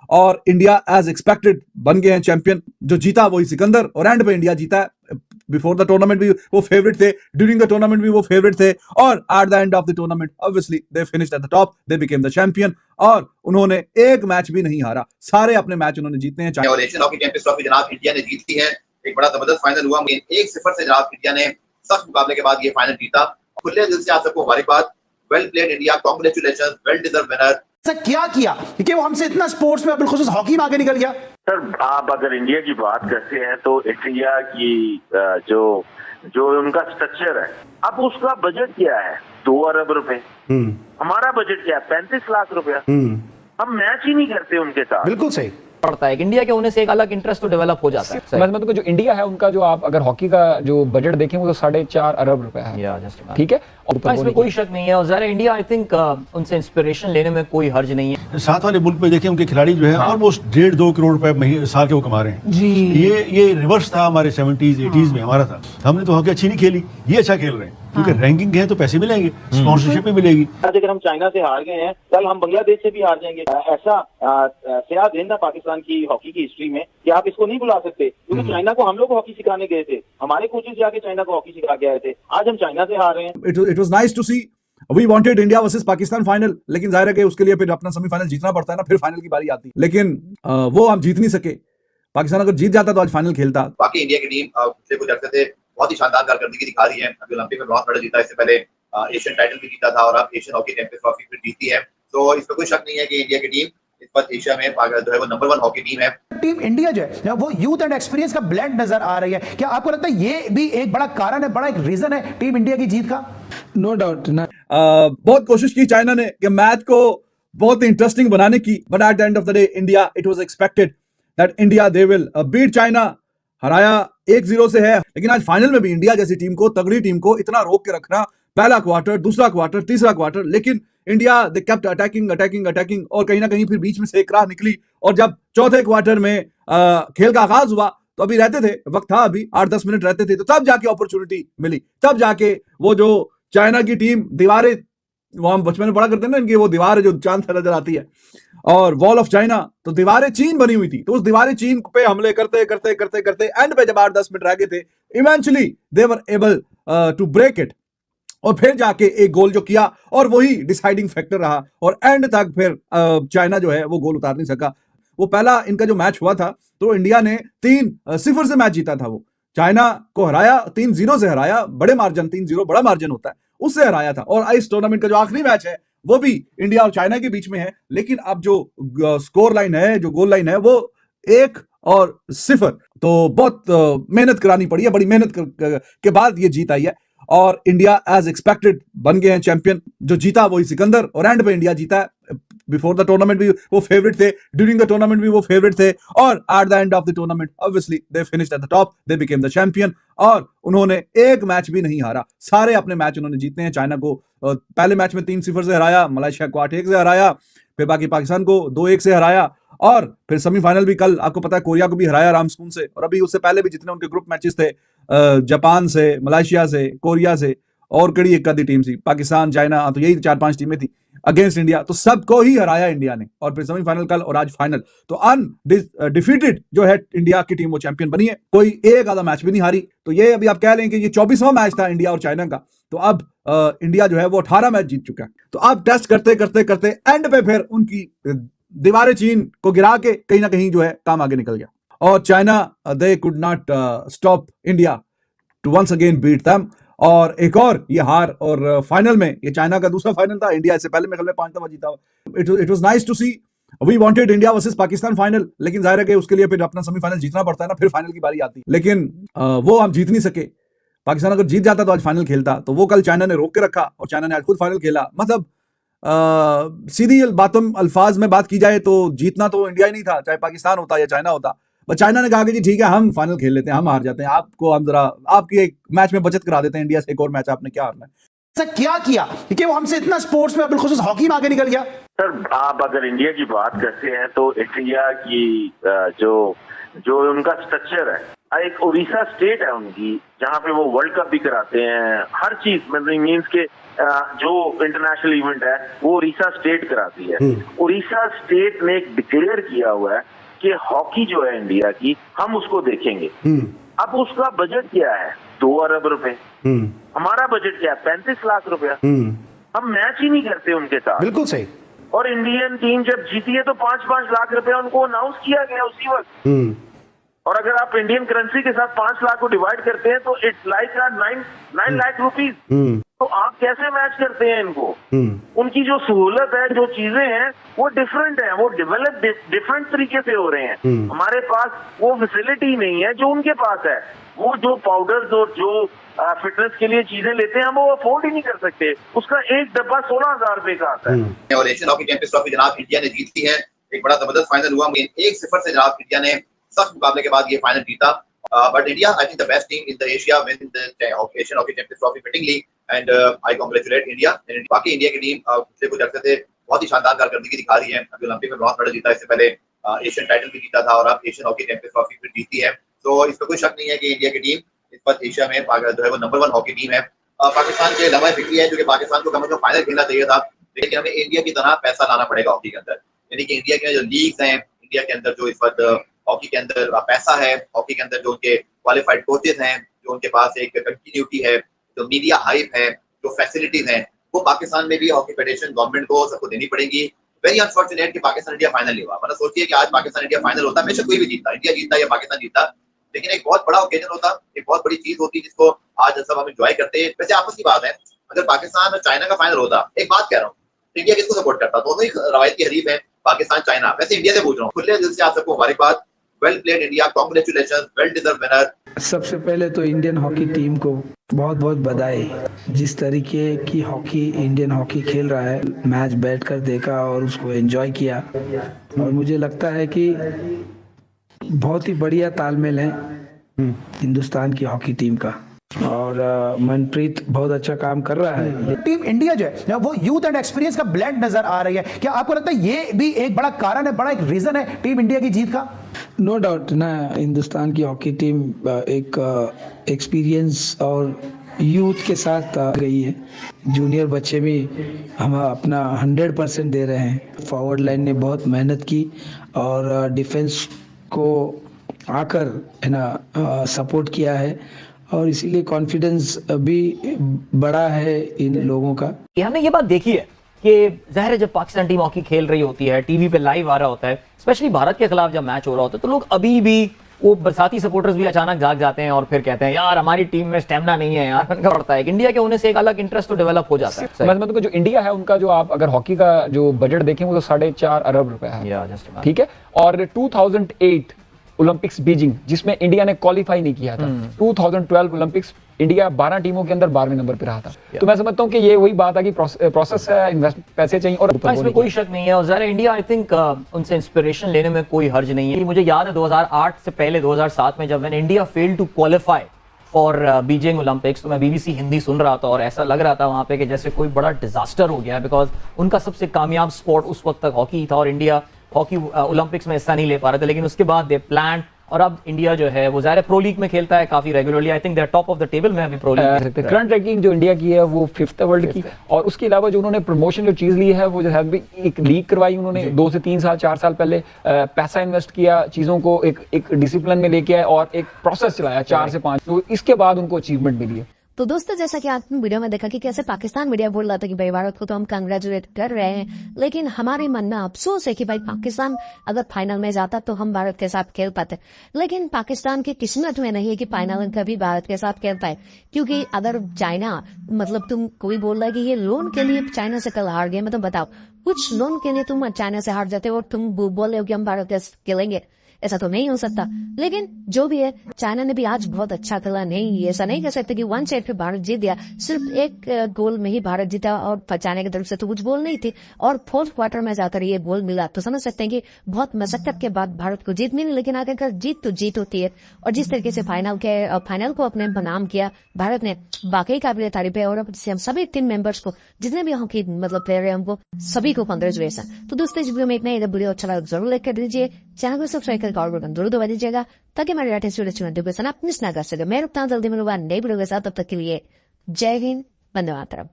और India as expected बन गए हैं चैंपियन। जो जीता वही सिकंदर, और एंड पे इंडिया जीता है। बिफोर द टूर्नामेंट भी वो फेवरेट थे, ड्यूरिंग द टूर्नामेंट भी वो फेवरेट थे, और eight the end of the tournament obviously they finished at the top, they became the champion. और उन्होंने एक मैच भी नहीं हारा, सारे अपने मैच उन्होंने जीते हैं। और एशियन हॉकी चैंपियंस ट्रॉफी जनाब इंडिया ने जीती है। एक बड़ा जबरदस्त फाइनल हुआ, 1-0 से जनाब इंडिया ने सख्त मुकाबले के बाद ये फाइनल जीता। खुले दिल से आप सबको मुबारकबाद। Well played India, congratulations, well deserve winner. ऐसा क्या किया कि वो हमसे इतना स्पोर्ट्स में बिलखुसूस हॉकी में आगे निकल गया? सर आप अगर इंडिया की बात करते हैं तो इंडिया की जो उनका स्ट्रक्चर है, अब उसका बजट क्या है? 2 अरब रुपए। हमारा बजट क्या है? 35 लाख रुपया। हम मैच ही नहीं करते उनके साथ। बिल्कुल सही पड़ता है। इंडिया के होने से एक अलग इंटरेस्ट तो डेवलप हो जाता है। मतलब जो इंडिया है उनका, जो आप अगर हॉकी का जो बजट देखें वो तो 4.5 अरब रुपए है। ठीक है, और इसमें कोई शक नहीं है। और ज़रा इंडिया आई थिंक उनसे इंस्पिरेशन लेने में कोई हर्ज नहीं है। साथ वाले मुल्क पे देखें, उनके खिलाड़ी जो है ऑलमोस्ट 1.5-2 करोड़ रुपए साल के वो कमा रहे हैं जी। ये रिवर्स था हमारे 70s 80s में हमारा था। हमने तो हॉकी अच्छी नहीं खेली, ये अच्छा खेल रहे हैं क्योंकि रैंकिंग है तो पैसे मिलेंगे, स्पॉन्सरशिप भी मिलेगी। आज अगर हम चाइना से हार गए हैं, कल हम बांग्लादेश से भी हार जाएंगे। ऐसा स्याह दिन था पाकिस्तान की हॉकी की हिस्ट्री में कि आप इसको नहीं भुला सकते, क्योंकि चाइना को हम लोग हॉकी सिखाने गए थे, हमारे कोचेस जाके चाइना को हॉकी सिखा के आए थे। आज हम चाइना से हार रहे हैं। It was nice to see. We wanted India versus Pakistan final, लेकिन जाहिर है कि उसके लिए फिर अपना सेमीफाइनल जीतना पड़ता है ना, फिर फाइनल की बारी आती है। लेकिन वो हम जीत नहीं सके। पाकिस्तान अगर जीत जाता तो आज फाइनल खेलता। बाकी इंडिया की टीम पिछले कुछ अर्से से बहुत ही शानदार कारकर्दगी दिखा रही है। अभी ओलंपिक में ब्रॉन्ज मेडल जीता, इससे पहले एशियन टाइटल भी जीता था, और अब एशियन हॉकी चैंपियंस ट्रॉफी भी जीती है। तो इसमें कोई शक नहीं है कि इंडिया की टीम इस वक्त एशिया में जो है वो नंबर 1 हॉकी टीम है। टीम इंडिया जो है वो यूथ एंड एक्सपीरियंस का ब्लेंड नजर आ रही है। क्या आपको लगता है ये भी एक बड़ा कारण है, बड़ा एक रीजन है टीम इंडिया की जीत का? No doubt. बहुत कोशिश की चाइना ने कि मैच को बहुत इंटरेस्टिंग बनाने की, but at the end of the day India, it was expected that India they will beat China. हराया 1-0 से है, लेकिन आज फाइनल में भी इंडिया जैसी टीम को, तगड़ी टीम को इतना रोक के रखना, पहला क्वार्टर, दूसरा क्वार्टर, तीसरा क्वार्टर, लेकिन इंडिया दे केप्ट अटैकिंग और कहीं ना कहीं फिर बीच में से एक राह निकली। और जब चौथे क्वार्टर में खेल का आगाज हुआ तो अभी रहते थे, वक्त था अभी 8-10 मिनट रहते थे, तो तब जाके अपॉर्चुनिटी मिली, तब जाके वो जो चाइना की टीम दीवारें, वो हम बचपन में पढ़ा करते हैं ना, इनकी वो दीवार जो चांद से नजर आती है, और वॉल ऑफ चाइना, तो दीवारें चीन बनी हुई थी, तो उस दीवारें चीन पे हमले करते करते करते करते एंड पे जब 8-10 मिनट रह गए थे, eventually they were able to break it, और फिर जाके एक गोल जो किया, और वही डिसाइडिंग फैक्टर रहा, और एंड तक फिर चाइना जो है वो गोल उतार नहीं सका। वो पहला इनका जो मैच हुआ था तो इंडिया ने 3-0 से मैच जीता था। वो चाइना को हराया, 3-0 से हराया, बड़े मार्जिन, 3-0 बड़ा मार्जिन होता है, उससे हराया था। और इस टूर्नामेंट का जो आखिरी मैच है वो भी इंडिया और चाइना के बीच में है, लेकिन अब जो स्कोर लाइन है, जो गोल लाइन है, वो 1-0। तो बहुत मेहनत करानी पड़ी है, बड़ी मेहनत के बाद ये जीत आई है, और इंडिया एज एक्सपेक्टेड बन गए हैं चैंपियन। जो जीता वही सिकंदर, और एंड पे इंडिया जीता है। बिफोर द टूर्नामेंट भी वो फेवरेट थे, ड्यूरिंग द टूर्नामेंट भी वो फेवरेट थे, और eight the end of the tournament obviously they finished at the top, they became the champion. और उन्होंने एक मैच भी नहीं हारा, सारे अपने मैच उन्होंने जीते हैं। चाइना को पहले मैच में 3-0 से हराया, मलेशिया को 8-1 से हराया, फिर बाकी पाकिस्तान को 2-1 से हराया, और फिर सेमीफाइनल भी कल आपको पता है कोरिया को भी हराया रामस्कून से। और अभी उससे पहले भी जितने उनके ग्रुप मैचेस थे, जापान से, मलेशिया से, कोरिया से, और कड़ी एक आधी टीम थी, पाकिस्तान, चाइना, तो यही 4-5 टीमें थी अगेंस्ट इंडिया, तो सबको ही हराया इंडिया ने। और फिर सेमीफाइनल कल, और आज फाइनल, तो अनडिफीटेड जो है इंडिया की टीम वो चैंपियन बनी है, कोई एक आधा मैच भी नहीं हारी। तो ये अभी आप कह लें कि ये 24वां मैच था इंडिया और चाइना का, तो अब इंडिया जो है वो 18 मैच जीत चुका है। तो अब टेस्ट करते करते करते एंड पे फिर उनकी दीवारें चीन को गिरा के कहीं ना कहीं जो है काम आगे निकल गया, और China they could not stop India to once again beat them. और एक और ये हार, और फाइनल में ये चाइना का दूसरा फाइनल था, इंडिया इससे पहले में 5 दफा जीता हुआ। It was nice to see. We wanted India versus Pakistan final, लेकिन जाहिर है कि उसके लिए फिर अपना सेमीफाइनल जीतना पड़ता है ना, फिर फाइनल की बारी आती है। लेकिन वो हम जीत नहीं सके। पाकिस्तान अगर जीत जाता तो आज फाइनल खेलता, तो वो कल चाइना ने रोक के रखा, और चाइना ने आज खुद फाइनल खेला। मतलब सीधी बातों अल्फाज में बात की जाए तो जीतना तो इंडिया ही नहीं था, चाहे पाकिस्तान होता या चाइना होता। बट चाइना ने कहा कि जी ठीक है, हम फाइनल खेल लेते हैं, हम हार जाते हैं, आपको हम जरा आपकी एक मैच में बचत करा देते हैं, इंडिया से एक और मैच, आपने क्या हारना है। ऐसा क्या किया कि वो हमसे इतना स्पोर्ट्स में बिलखुसूस हॉकी में आगे निकल गया? सर आप अगर इंडिया की बात करते हैं तो इंडिया की जो उनका स्ट्रक्चर है, एक उड़ीसा स्टेट है उनकी, जहाँ पे वो वर्ल्ड कप भी कराते हैं, हर चीज मतलब मीन्स के जो इंटरनेशनल इवेंट है वो उड़ीसा स्टेट कराती है। उड़ीसा स्टेट ने एक डिक्लेयर किया हुआ है कि हॉकी जो है इंडिया की, हम उसको देखेंगे। अब उसका बजट क्या है? 2 अरब रुपए। हमारा बजट क्या है? 35 लाख रुपया। हम मैच ही नहीं करते उनके साथ। बिल्कुल सही। और इंडियन टीम जब जीती है तो 5-5 लाख रुपया उनको अनाउंस किया गया उसी वक्त। और अगर आप इंडियन करेंसी के साथ 5 लाख को डिवाइड करते हैं तो इट्स लाइक 9 लाख रुपीज। तो आप कैसे मैच करते हैं इनको? उनकी जो सहूलत है, जो चीजें हैं वो डिफरेंट है, वो डेवलप डिफरेंट तरीके से हो रहे हैं। हमारे पास वो फैसिलिटी नहीं है जो उनके पास है। वो जो पाउडर्स और जो फिटनेस के लिए चीजें लेते हैं हम वो अफोर्ड ही नहीं कर सकते। उसका एक डब्बा 16,000 रुपए का आता है। और एशियन हॉकी चैंपियंस ट्रॉफी जनाब इंडिया ने जीती है। एक बड़ा जबरदस्त फाइनल हुआ, 1-0 से जनाब इंडिया ने सख्त मुकाबले के बाद ये फाइनल जीता। But India I think the best team in the Asia win the Asian hockey champions trophy fittingly and I congratulate India. बाकी इंडिया की टीम पिछले कुछ अर्से से बहुत ही शानदार कारकर्दगी दिखा रही है। अभी ओलंपिक में ब्रॉन्ज मेडल जीता, इससे पहले एशियन टाइटल भी जीता था और अब एशियन हॉकी चैंपियंस ट्रॉफी फिर जीती है। तो इसमें कोई शक नहीं है कि इंडिया की टीम इस वक्त एशिया में जो है वो नंबर 1 हॉकी टीम है। पाकिस्तान के लम्हा फिक्री है क्योंकि पाकिस्तान को कम से कम फाइनल खेलना चाहिए था, लेकिन हमें इंडिया की तरह पैसा लाना पड़ेगा हॉकी के अंदर। यानी कि इंडिया के जो लीग्स हैं, इंडिया के अंदर जो इस वक्त हॉकी के अंदर पैसा है, हॉकी के अंदर जो उनके क्वालिफाइड कोचेस हैं, जो उनके पास एक कंटिन्यूटी है, जो मीडिया हाइप है, जो फैसिलिटीज हैं, वो पाकिस्तान में भी हॉकी फेडरेशन गवर्नमेंट को सबको देनी पड़ेगी। वेरी अनफॉर्चुनेट कि पाकिस्तान इंडिया फाइनल नहीं हुआ। मतलब सोचिए कि आज पाकिस्तान इंडिया फाइनल होता, बेशक कोई भी जीतता, इंडिया जीतता या पाकिस्तान जीतता, लेकिन एक बहुत बड़ा ओकेजन होता, एक बहुत बड़ी चीज होती जिसको आज सब हम एंजॉय करते हैं। वैसे आपस की बात है, अगर पाकिस्तान और चाइना का फाइनल होता, एक बात कह रहा हूँ, इंडिया किसको सपोर्ट करता? दोनों ही रवायती हरीफ है, पाकिस्तान चाइना। वैसे इंडिया से पूछ रहा हूँ, खुले दिल से आप सबको मुबारकबाद, well played India, congratulations, well deserve winner. सबसे पहले तो इंडियन हॉकी टीम को बहुत बहुत बधाई। जिस तरीके की हॉकी इंडियन हॉकी खेल रहा है, मैच बैठकर देखा और उसको एंजॉय किया, और मुझे लगता है कि बहुत ही बढ़िया तालमेल है हिंदुस्तान की हॉकी टीम का, और मनप्रीत बहुत अच्छा काम कर रहा है। टीम इंडिया जो है वो यूथ एंड एक्सपीरियंस का ब्लेंड नजर आ रही है। क्या आपको लगता है ये भी एक बड़ा कारण है, बड़ा एक रीजन है टीम इंडिया की जीत का? नो डाउट ना, हिंदुस्तान की हॉकी टीम एक एक्सपीरियंस और यूथ के साथ गई है। जूनियर बच्चे भी हम अपना 100% दे रहे हैं। फॉरवर्ड लाइन ने बहुत मेहनत की और डिफेंस को आकर है ना सपोर्ट किया है, और इसीलिए कॉन्फिडेंस भी बड़ा है इन लोगों का। हमने ये बात देखी है कि ज़ाहिर है जब पाकिस्तान टीम हॉकी खेल रही होती है, टीवी पे लाइव आ रहा होता है, स्पेशली भारत के खिलाफ जब मैच हो रहा होता है, तो लोग अभी भी वो बरसाती सपोर्टर्स भी अचानक जाग जाते हैं और फिर कहते हैं यार हमारी टीम में स्टेमिना नहीं है यार। उनका पड़ता है इंडिया के होने से एक अलग इंटरेस्ट तो डेवलप हो जाता है। मतलब जो इंडिया है उनका जो आप अगर हॉकी का जो बजट देखें वो तो 4.5 अरब रुपए है, ठीक है। और 2008 ओलंपिक्स बीजिंग जिसमें इंडिया ने क्वालिफाई नहीं किया था, 2012 ओलंपिक्स इंडिया 12 टीमों के अंदर 12वें नंबर पे रहा था। तो मैं समझता हूँ कि ये वही बात है कि प्रोसेस है, इन्वेस्ट पैसे चाहिए और इसमें कोई शक नहीं है। और ज़रा इंडिया आई थिंक उनसे इंस्पिरेशन लेने में कोई हर्ज नहीं है। मुझे याद है 2008 से पहले 2007 में जब मैंने India failed to qualify for Beijing Olympics, तो मैं बीबीसी हिंदी सुन रहा था और ऐसा लग रहा था वहां पे कि जैसे कोई बड़ा डिजास्टर हो गया है, बिकॉज उनका सबसे कामयाब स्पोर्ट उस वक्त तक हॉकी था और इंडिया हॉकी ओलंपिक्स में हिस्सा नहीं ले पा रहा था। लेकिन उसके बाद दे प्लान, और अब इंडिया जो है वो ज़ाहिर प्रो लीग में खेलता है काफी regularly. I think they are top of the table में अभी प्रो लीग। करंट रैंकिंग जो इंडिया की है वो 5th है वर्ल्ड की। और उसके अलावा जो उन्होंने प्रमोशन जो चीज ली है वो जो है एक लीग करवाई उन्होंने 2 से 3 साल 4 साल पहले, पैसा इन्वेस्ट किया, चीजों को एक डिसिप्लिन में लेके आए और एक प्रोसेस चलाया 4 से 5, तो इसके बाद उनको अचीवमेंट मिली है। तो दोस्तों जैसा कि आपने वीडियो में देखा कि कैसे पाकिस्तान मीडिया बोल रहा था कि भाई भारत को तो हम कांग्रेचुलेट कर रहे हैं, लेकिन हमारे मन में अफसोस है कि भाई पाकिस्तान अगर फाइनल में जाता तो हम भारत के साथ खेल पाते। लेकिन पाकिस्तान की किस्मत में नहीं है कि फाइनल कभी भारत के साथ खेल पाए, क्योंकि अगर चाइना मतलब तुम कोई बोल रहा है कि ये लोन के लिए चाइना से कल हार गए, मतलब बताओ कुछ लोन के लिए तुम चाइना से हार जाते हो और तुम बोल रहे हो कि हम भारत के साथ खेलेंगे, ऐसा तो नहीं हो सकता। लेकिन जो भी है, चाइना ने भी आज बहुत अच्छा खेला, नहीं ऐसा नहीं कह सकते कि 1 सेट पे भारत जीत गया, सिर्फ एक गोल में ही भारत जीता और चाइना की तरफ से तो कुछ गोल नहीं थी, और 4th क्वार्टर में जाकर ये गोल मिला। तो समझ सकते हैं कि बहुत मशक्कत के बाद भारत को जीत मिली, लेकिन आखिरकार जीत तो जीत होती है। और जिस तरीके से फाइनल को अपने नाम किया भारत ने, वाकई काबिल तारीफ है। और हम सभी टीम मेंबर्स को, जितने भी हॉकी मतलब प्लेयर है, उनको सभी को कांग्रेचुलेशन। तो दोस्तों इस वीडियो में इतना ही। वीडियो अच्छा लगा जरूर लाइक कर दीजिए, चैनल को सब्सक्राइब का और जरूर दबा दीजिएगा ताकि हमारे लेटेस्ट वीडियो नोटिफिकेशन आप मिस ना कर सके। मैं रुकता हूं जल्दी मिलूंगा नई वीडियो के साथ, तब तक के लिए जय हिंद, वंदे मातरम।